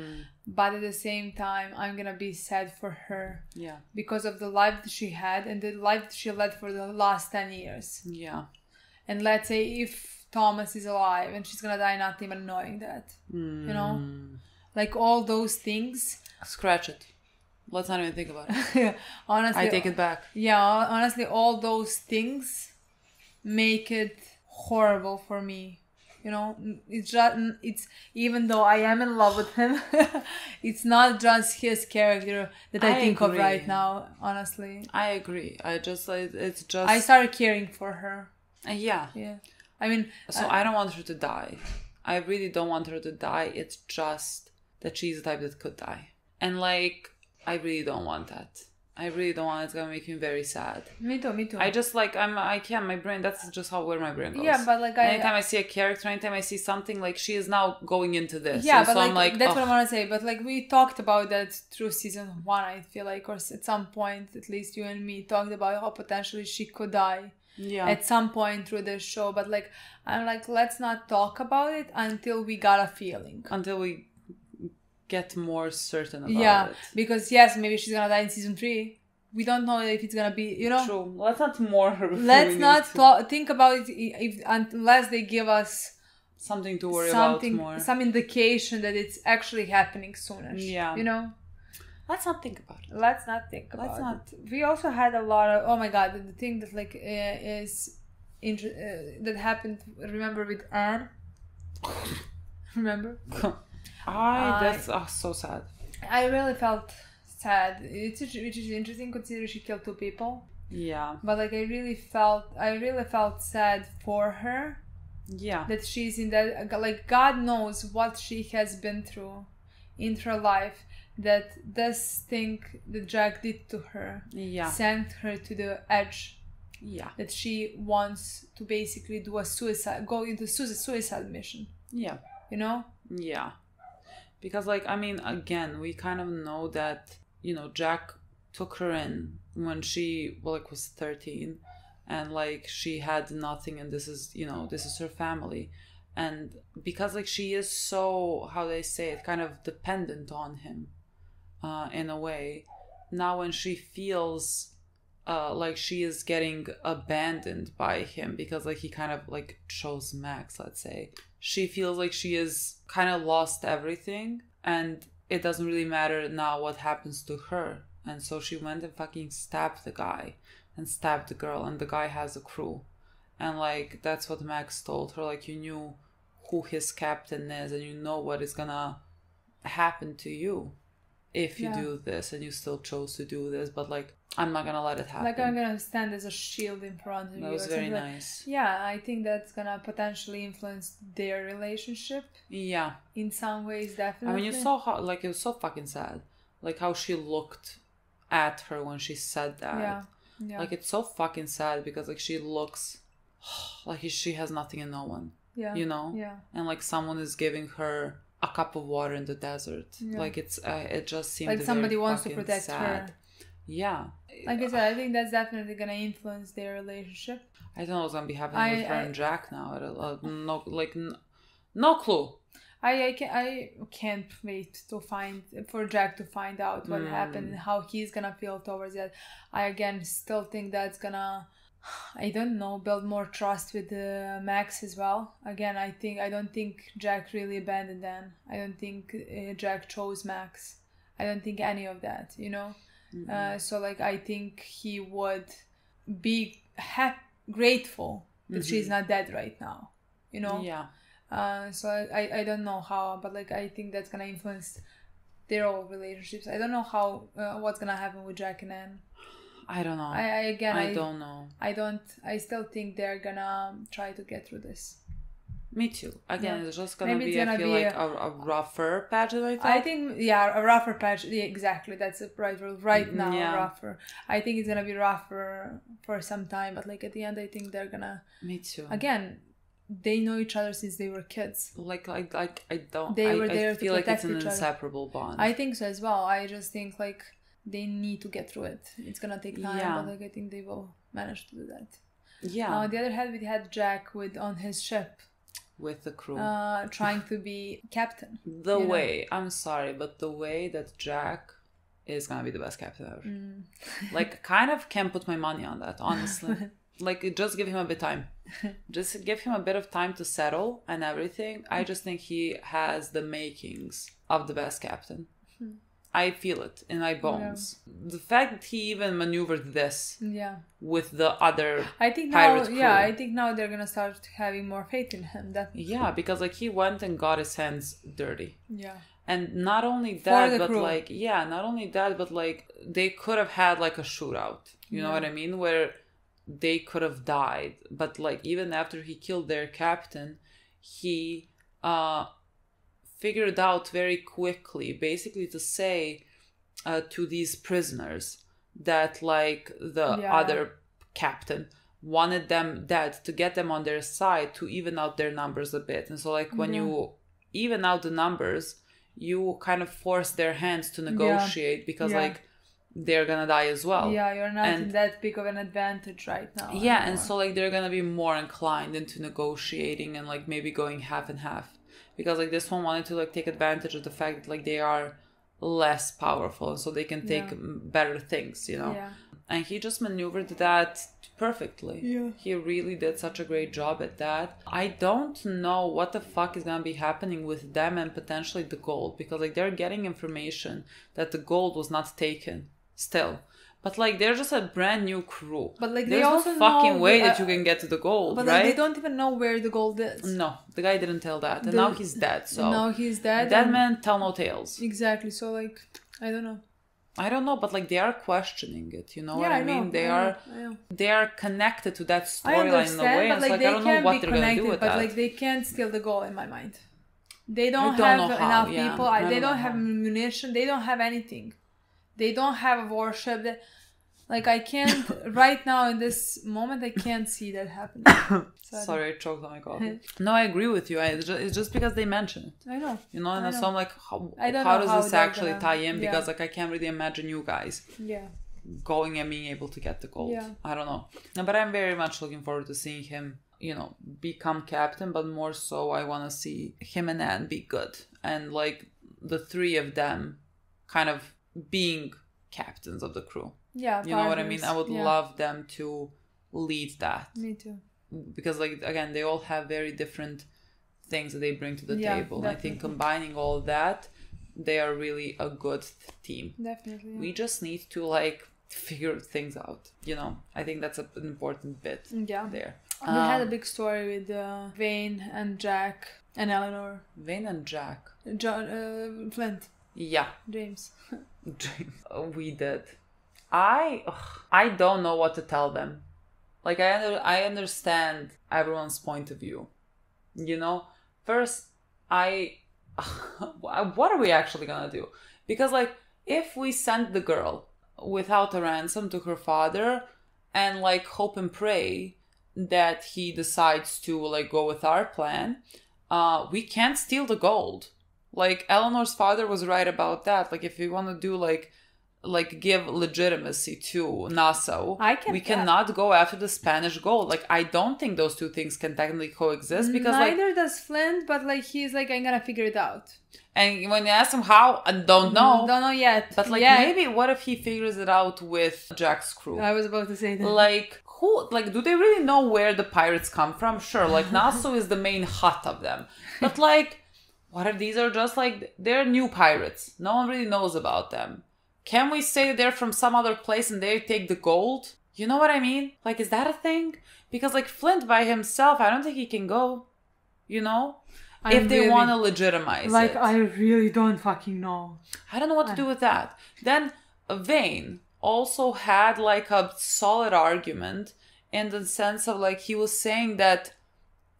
But at the same time, I'm gonna be sad for her. Yeah. Because of the life that she had and the life that she led for the last 10 years. Yeah. And let's say if Thomas is alive and she's gonna die not even knowing that, you know, like all those things. Scratch it. Let's not even think about it. Yeah, honestly, I take it back. Yeah, honestly, all those things make it horrible for me. You know, it's even though I am in love with him, it's not just his character that I think of right now. Honestly, I agree. It's just I started caring for her. Yeah. I mean, so I don't want her to die. I really don't want her to die. It's just that she's the type that could die, and like I really don't want that. I really don't want it. It's gonna make me very sad. Me too. I just like I can't. My brain. That's just where my brain goes. Yeah, but like anytime I see a character, anytime I see something, like she is now going into this. Yeah, and but so I'm like that's what I want to say. But like we talked about that through season 1. I feel like, or at some point, at least you and me talked about how potentially she could die. Yeah. At some point through this show, but like I'm like, let's not talk about it until we got a feeling. Until we get more certain about it. Because yes, maybe she's gonna die in season 3. We don't know if it's gonna be, you know. True. Let's not more. Let's not think about it unless they give us something to worry about more. Some indication that it's actually happening soonish. Yeah. You know. Let's not think about it. Let's not think about it. We also had a lot of, oh my god, the thing that like that happened, remember, with Anne? Remember? That's so sad. I really felt sad, which is interesting considering she killed 2 people. Yeah. But like I really felt sad for her. Yeah. That she's in that, like God knows what she has been through in her life, that this thing that Jack did to her sent her to the edge. Yeah. That she wants to basically go into suicide mission. Yeah. You know? Yeah. Because like, I mean, again, we kind of know that, you know, Jack took her in when she was 13, and like she had nothing, and this is her family. And because like she is so, how they say it, kind of dependent on him in a way, now when she feels like she is getting abandoned by him because like he kind of like chose Max, let's say, she feels like she is kind of lost everything, and it doesn't really matter now what happens to her. And so she went and fucking stabbed the guy and stabbed the girl, and the guy has a crew. And like that's what Max told her, like, you knew who his captain is and you know what is gonna happen to you if you do this, and you still chose to do this, but like I'm not gonna let it happen. Like I'm gonna stand as a shield in front of you. That was very nice. Yeah, I think that's gonna potentially influence their relationship. Yeah. In some ways, definitely. I mean, you saw how, like, it was so fucking sad. Like how she looked at her when she said that. Yeah. Like it's so fucking sad because like she looks like she has nothing and no one. Yeah. You know? Yeah. And like someone is giving her a cup of water in the desert. Yeah. Like it's it just seemed like somebody wants to protect sad. her. Yeah. Like I said, I think that's definitely gonna influence their relationship. I don't know what's gonna be happening with her and Jack now. No clue. I can't wait for Jack to find out what happened and how he's gonna feel towards it. I again still think that's gonna, I don't know, build more trust with Max as well. Again, I don't think Jack really abandoned them. I don't think Jack chose Max. I don't think any of that, you know. So like I think he would be grateful that she's not dead right now, you know. Yeah. So I don't know how, but like I think that's gonna influence their old relationships. I don't know how what's gonna happen with Jack and Anne. I don't know. I don't know. I still think they're gonna try to get through this. Me too. Again, it's just gonna be, I feel like a rougher patch than I thought. I think, a rougher patch. Yeah, exactly. That's a right word. Right now, rougher. I think it's gonna be rougher for some time, but like at the end, I think they're gonna. Me too. Again, they know each other since they were kids. Like I don't. They were there I feel to like it's an protect each inseparable bond. I think so as well. I just think like they need to get through it. It's gonna take time, but like I think they will manage to do that. Yeah. On the other hand, we had Jack on his ship. With the crew. Trying to be captain. I'm sorry, but the way that Jack is gonna be the best captain ever. Like, kind of can put my money on that, honestly. Like, just give him a bit of time. Just give him a bit of time to settle and everything. I just think he has the makings of the best captain. I feel it in my bones. The fact that he even maneuvered this with the other pirate crew. Yeah, I think now they're gonna start having more faith in him. Yeah, because like he went and got his hands dirty. Yeah. And not only that, but crew. Not only that, but like they could have had like a shootout. You know what I mean? Where they could have died. But like even after he killed their captain, he figured out very quickly, basically to say to these prisoners that like the other captain wanted them dead to get them on their side to even out their numbers a bit. And so like when you even out the numbers, you kind of force their hands to negotiate because like they're gonna die as well. Yeah, you're not in that big of an advantage right now. Yeah, anymore. And so like they're gonna be more inclined into negotiating and like maybe going half and half. Because like this one wanted to like take advantage of the fact that like they are less powerful, so they can take better things, you know. Yeah. And he just maneuvered that perfectly. Yeah. He really did such a great job at that. I don't know what the fuck is gonna be happening with them and potentially the gold, because like they're getting information that the gold was not taken still. But like they're just a brand new crew. But like there's they also no fucking know way that you can get to the gold, but right? Like, they don't even know where the gold is. No, the guy didn't tell that, and now he's dead. So now he's dead. Dead men tell no tales. Exactly. So like, I don't know, but like they are questioning it. You know what I mean? They are connected to that storyline in a way. But like, like I don't know what they're gonna do with that. But like they can't steal the gold in my mind. They don't have enough people. They don't have ammunition. They don't have anything. They don't have a warship. Like, I can't, right now in this moment, I can't see that happening. Sorry, I choked on my coffee. No, I agree with you. It's just because they mention it. I know. You know, and so I'm like, how does this actually tie in? Because like I can't really imagine you guys going and being able to get the gold. Yeah. I don't know. No, but I'm very much looking forward to seeing him, you know, become captain, but more so I want to see him and Anne be good. And like the three of them kind of being captains of the crew. Yeah, you know what I mean? I would love them to lead that. Me too. Because like again, they all have very different things that they bring to the table. And I think combining all of that, they are really a good team. Definitely. Yeah. We just need to like figure things out. You know, I think that's an important bit there. We had a big story with Vane and Jack and Eleanor. Vane and Jack. Flint. Yeah. James. We did. I don't know what to tell them. Like I understand everyone's point of view. You know, first what are we actually gonna do? Because like if we send the girl without a ransom to her father and like hope and pray that he decides to like go with our plan, we can't steal the gold. Like Eleanor's father was right about that. Like if we want to do like give legitimacy to Nassau, we cannot go after the Spanish gold. Like I don't think those two things can technically coexist because neither does Flint, but like he's like, I'm gonna figure it out. And when you ask him how, I don't know. Don't know yet. But like maybe what if he figures it out with Jack's crew? I was about to say that. Like who? Like do they really know where the pirates come from? Sure. Like Nassau is the main hut of them, but like what if these are just like they're new pirates? No one really knows about them. Can we say they're from some other place and they take the gold? You know what I mean? Like, is that a thing? Because, like, Flint by himself, I don't think he can go. You know? If they want to legitimize it. Like, I really don't fucking know. I don't know what to do with that. Then, Vane also had, like, a solid argument in the sense of, like, he was saying that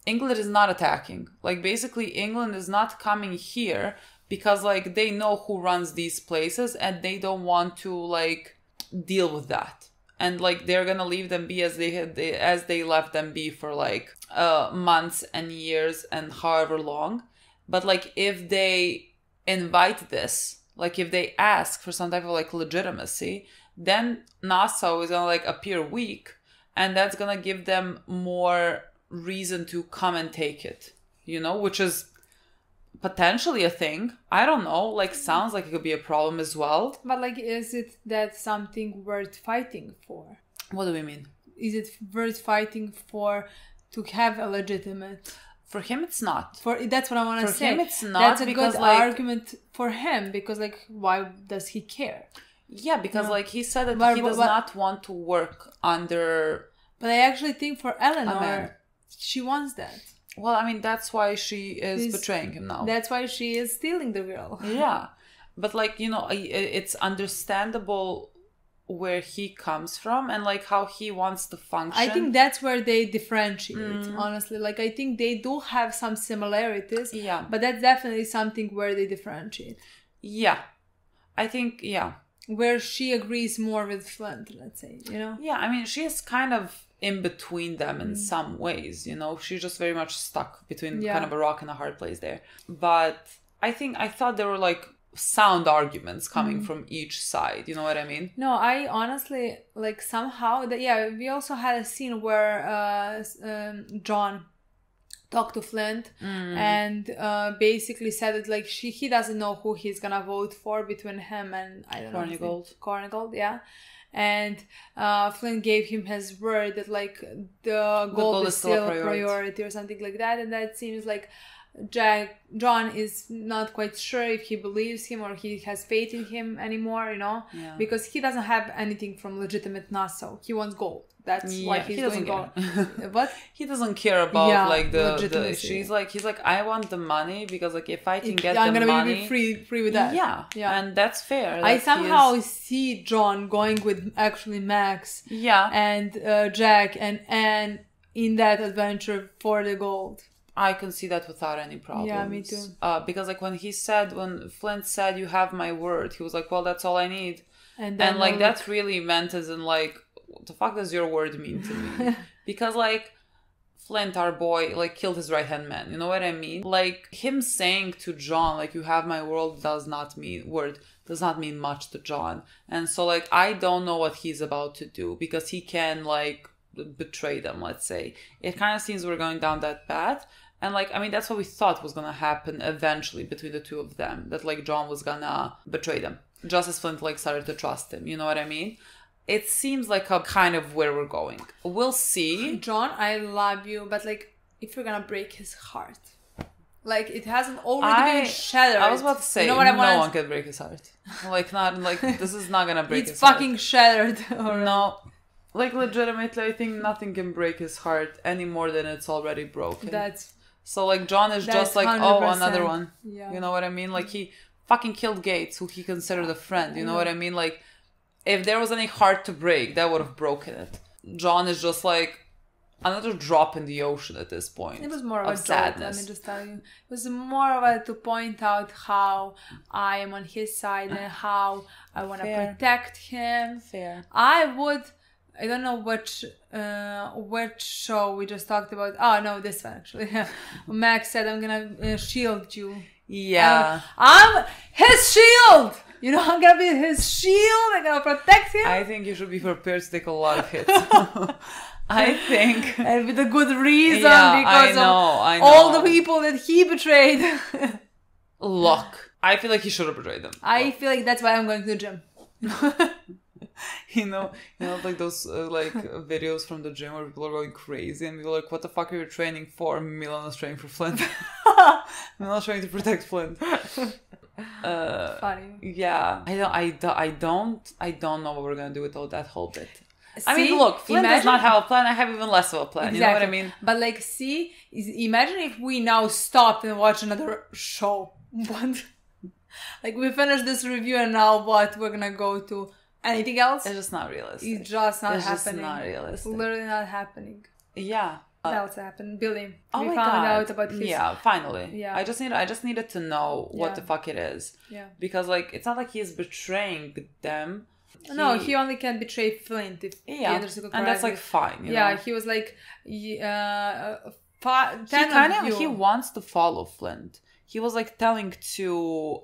England is not attacking. Like, basically, England is not coming here because, like, they know who runs these places and they don't want to, like, deal with that. And, like, they're gonna leave them be as they left them be for, like, months and years and however long. But, like, if they invite this, like, if they ask for some type of, like, legitimacy, then Nassau is gonna, like, appear weak and that's gonna give them more reason to come and take it, which is potentially a thing. I don't know, like, sounds like it could be a problem as well. But, like, is it that something worth fighting for? What do we mean? Is it worth fighting for to have a legitimate? For him, it's not. That's what I want to say. For him, it's not. That's a because, good like, argument for him, because, like, why does he care? Yeah, because like he said that he does not want to work under. But I actually think for Eleanor, she wants that. Well, I mean, that's why she is betraying him now. That's why she is stealing the girl. Yeah, but like, it's understandable where he comes from and like how he wants to function. I think that's where they differentiate, honestly. Like, I think they do have some similarities. Yeah. But that's definitely something where they differentiate. Yeah. I think, yeah. Where she agrees more with Flint, let's say, Yeah, I mean, she is kind of in between them in some ways, She's just very much stuck between kind of a rock and a hard place there. But I thought there were like sound arguments coming from each side, you know what I mean? No, I honestly, like, somehow we also had a scene where John talked to Flint and basically said that, like, he doesn't know who he's gonna vote for between him and Cornigold, yeah. And Flint gave him his word that, like, the gold is still a priority or something like that, and that seems like John is not quite sure if he believes him or he has faith in him anymore, because he doesn't have anything from legitimate Nassau. He wants gold. That's why he's doing gold. But he doesn't care about like the he's like, I want the money because, like, if I can get the money, I'm gonna be free with that. Yeah, and that's fair. I somehow see John going with actually Max, and Jack and Anne in that adventure for the gold. I can see that without any problems. Yeah, me too. Because, like, when Flint said, "You have my word," he was like, "Well, that's all I need," and like that really meant as in, like, what the fuck does your word mean to me? Because, like, Flint, our boy, like, killed his right-hand man. You know what I mean? Like, him saying to John, like, "You have my word," does not mean much to John. And so, like, I don't know what he's about to do because he can, like, betray them, let's say. It kind of seems we're going down that path. And, like, I mean, that's what we thought was gonna happen eventually between the two of them. That, like, John was gonna betray them. Just as Flint, like, started to trust him. You know what I mean? It seems like a kind of where we're going. We'll see. John, I love you, but, like, if you're gonna break his heart, like, it hasn't already been shattered. I was about to say, no one can break his heart. Like, not, like, this is not gonna break his heart. It's fucking shattered. No. Like, legitimately, I think nothing can break his heart any more than it's already broken. So, like, John is just like, 100%. Oh, another one. Yeah. You know what I mean? Like, he fucking killed Gates, who he considered a friend. You know what I mean? Like, if there was any heart to break, that would have broken it. John is just like another drop in the ocean at this point. It was more of a sadness. Let me just tell you. It was more of a to point out how I am on his side and how I want to protect him. Fair. I don't know which show we just talked about. Oh, no, this one, actually. Max said, I'm going to shield you. Yeah. I'm his shield! I'm going to be his shield. I'm going to protect him. I think you should be prepared to take a lot of hits. I think. And with a good reason, because I know. All the people that he betrayed. Look, I feel like he should have betrayed them. I feel like that's why I'm going to the gym. You know, like those like videos from the gym where people are going crazy and people are like, what the fuck are you training for? Milena's training for Flint. Milena's trying to protect Flint. Funny. Yeah. I don't know what we're gonna do with all that whole bit. I mean, look, Flint does not have a plan. I have even less of a plan. Exactly. You know what I mean? But, like, imagine if we now stopped and watched another show. What? Like, we finished this review and now what? We're gonna go to anything else? It's just not realistic. It's just not happening. It's just not realistic. Literally not happening. Yeah. What else happened? Billy. Oh, we found out about his... Yeah, finally. Yeah. I just needed to know what the fuck it is. Yeah. Because, like, it's not like he is betraying them. No, he only can betray Flint if he understood correctly. And that's, like, fine, you know? He was like... he wants to follow Flint. He was, like, telling to...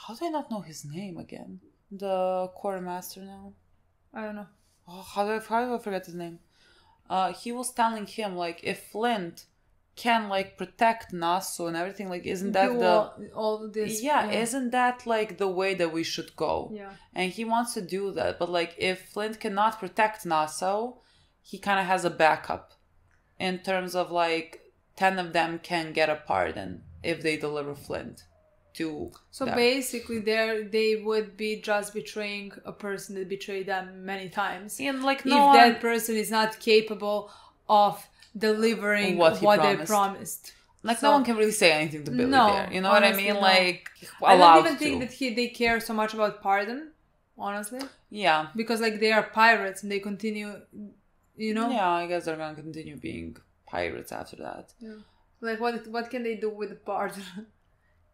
How do I not know his name again? The quartermaster now? I don't know. Oh, how do I forget his name? he was telling him, like, if Flint can, like, protect Nassau and everything, like, isn't that all this? Yeah, isn't that, like, the way that we should go? Yeah. And he wants to do that, but, like, if Flint cannot protect Nassau, he kind of has a backup in terms of, like, 10 of them can get a pardon if they deliver Flint to So them. basically they would be just betraying a person that betrayed them many times. And, like, that person is not capable of delivering what they promised. Like, no one can really say anything to Billy there. You know what I mean? No. Like, I don't even think that they care so much about pardon, honestly. Yeah. Because, like, they are pirates and they continue, you know? Yeah, I guess they're gonna continue being pirates after that. Yeah. Like, what can they do with the pardon?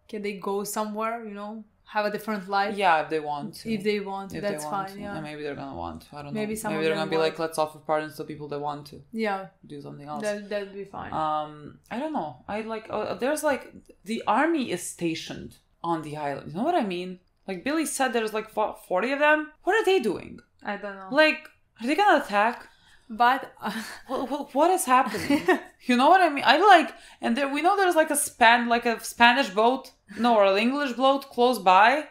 Can they go somewhere, you know? Have a different life? Yeah, if they want to. If they want to, that's fine, yeah. And maybe they're gonna want to. I don't know. Maybe they're gonna be like, let's offer pardons to people that want to. Yeah. Do something else. That'd be fine. I don't know. I like, there's like, the army is stationed on the island. You know what I mean? Like, Billy said there's like 40 of them. What are they doing? I don't know. Like, are they gonna attack? But what is happening? You know what I mean? I like, and there we know there's like a Spanish boat, no, or an English boat close by.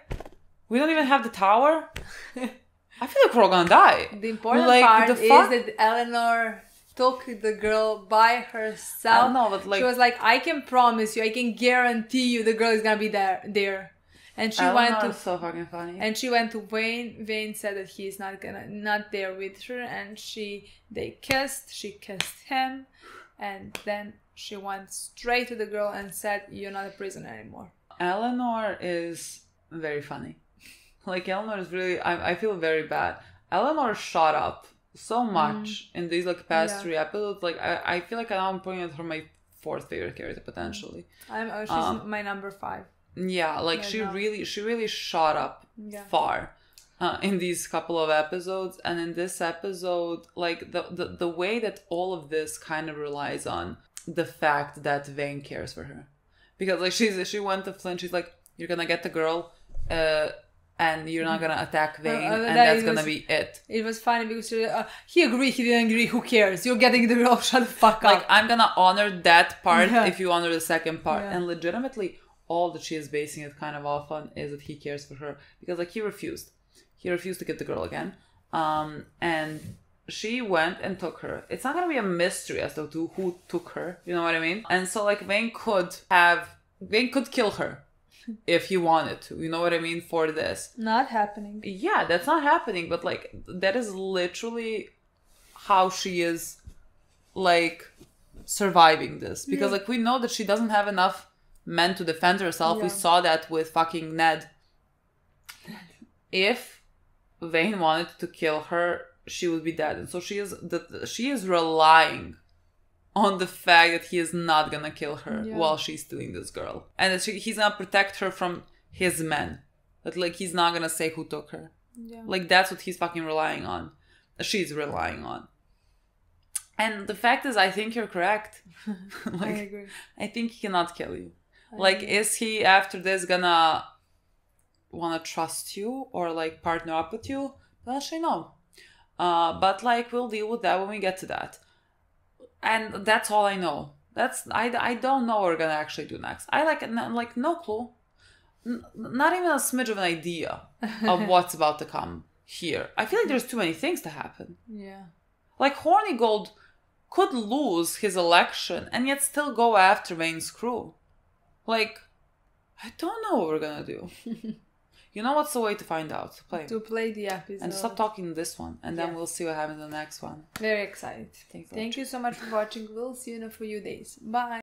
We don't even have the tower. I feel like we're all gonna die. The important part is that Eleanor took the girl by herself. No, but like, she was like, I can promise you, I can guarantee you the girl is gonna be there. And she went to so fucking funny. And she went to Wayne. Wayne said that he's not there with her, and they kissed. She kissed him, and then she went straight to the girl and said, "You're not a prisoner anymore." Eleanor is very funny. Like, Eleanor is really. I feel very bad. Eleanor shot up so much in these like past 3 episodes. Like, I feel like I'm putting her my 4th favorite character potentially. She's my number 5. Yeah, like she really shot up far in these couple of episodes, and in this episode, like the way that all of this kind of relies on the fact that Vane cares for her, because like she went to Flint, she's like, you're gonna get the girl, and you're not gonna attack Vane, and that's gonna be it. It was funny because he agreed, he didn't agree. Who cares? You're getting the girl. Shut the fuck up. Like, I'm gonna honor that part if you honor the second part, and legitimately. All that she is basing it kind of off on is that he cares for her, because like he refused to get the girl again, and she went and took her. It's not gonna be a mystery as to who took her, you know what I mean? And so like Vane could kill her if he wanted to, you know what I mean, for this. Not happening. Yeah, that's not happening, but like that is literally how she is like surviving this, because like we know that she doesn't have enough men to defend herself. We saw that with fucking Ned. If Vane wanted to kill her, she would be dead, and so she is relying on the fact that he is not gonna kill her while she's stealing this girl, and that he's gonna protect her from his men. That like he's not gonna say who took her. Like that's what he's fucking relying on. She's relying on. And the fact is, I think you're correct. Like, I agree. I think he cannot kill you. Like, is he after this gonna wanna trust you or like partner up with you? Actually, no. But like, we'll deal with that when we get to that. And that's all I know. I don't know what we're gonna actually do next. I like no clue. Not even a smidge of an idea of what's about to come here. I feel like there's too many things to happen. Yeah. Like, Hornigold could lose his election and yet still go after Vane's crew. Like, I don't know what we're gonna do. You know what's the way to find out? To play the episode. And stop talking this one. And then we'll see what happens in the next one. Very excited. Thank you so much for watching. We'll see you in a few days. Bye.